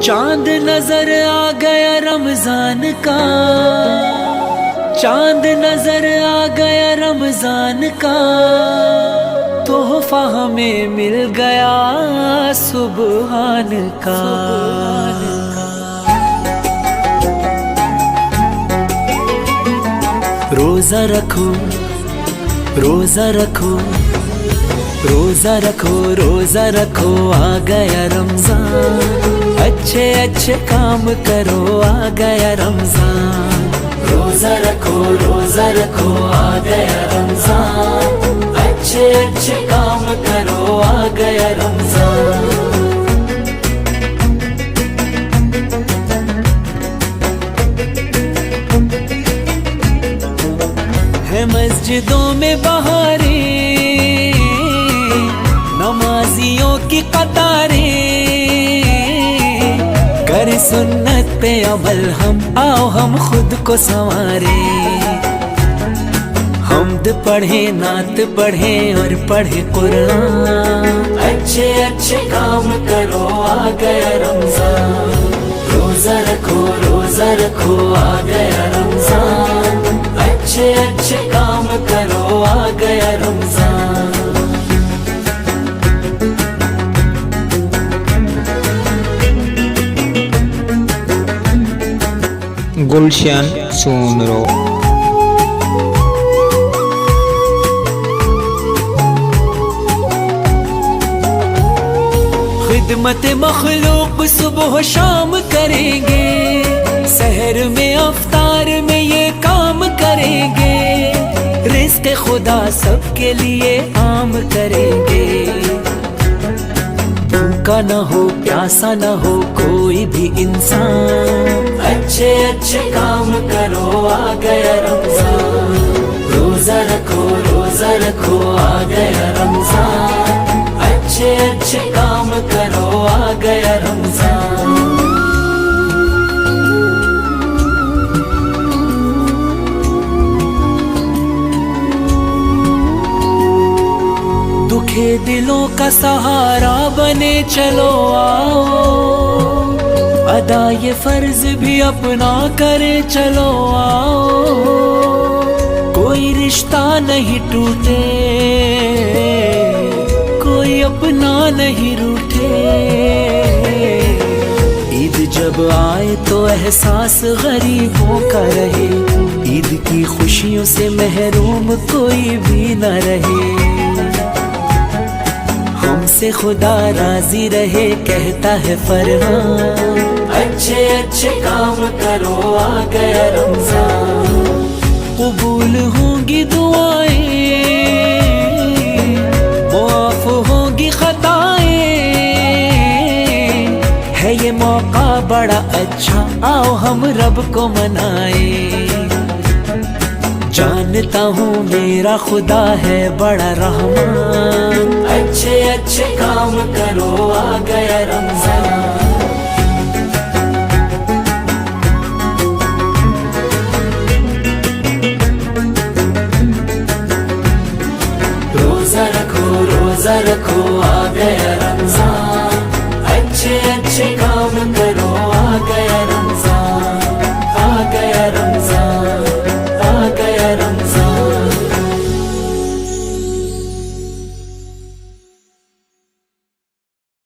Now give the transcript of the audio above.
चांद नजर आ गया रमजान का, चांद नजर आ गया रमजान का, तोहफा हमें मिल गया सुबहान का। रोजा रखो, रोजा रखो, रोजा रखो, रोजा रखो, आ गया रमजान। अच्छे अच्छे काम करो, आ गया रमजान। रोजा रखो, रोजा रखो, आ गया रमजान। अच्छे अच्छे काम करो, आ गया रमजान। है मस्जिदों में बहारें, नमाजियों की कतारें, करे सुन्नत पे अमल हम, आओ हम खुद को संवारे। हम्द पढ़े, नात पढ़े और पढ़े कुरान। अच्छे अच्छे काम करो, आ गया रमजान। रोजा रखो, रोजा रखो, आ गया रमजान। अच्छे अच्छे काम करो, आ गया रमजान। गुलशन सोनरो। खिदमत मखलूक सुबह शाम करेंगे, सहर में अफ्तार में ये काम करेंगे। रिज़्क़ खुदा सबके लिए आम करेंगे। भूखा न हो, प्यासा न हो कोई भी इंसान। अच्छे अच्छे काम करो, आ गया रमजान। रोजा रखो, रोजा रखो, आ गया रमजान। अच्छे अच्छे काम करो, आ गया रमजान। दुखे दिलों का सहारा बने चलो आओ। अदा ये फर्ज भी अपना करे चलो आओ। कोई रिश्ता नहीं टूटे, कोई अपना नहीं रूठे। ईद जब आए तो एहसास गरीबों का रहे। ईद की खुशियों से महरूम कोई भी न रहे। हमसे खुदा राजी रहे, कहता है फरमान। अच्छे अच्छे काम करो, आ गया रमजान। कबूल होंगी दुआएं, माफ होंगी खताएं। है ये मौका बड़ा अच्छा, आओ हम रब को मनाए। जानता हूँ मेरा खुदा है बड़ा रहमान। अच्छे अच्छे काम करो, आ गया रमजान। रोजा रखो, रोजा रखो, आ गया रमजान। अच्छे अच्छे काम करो।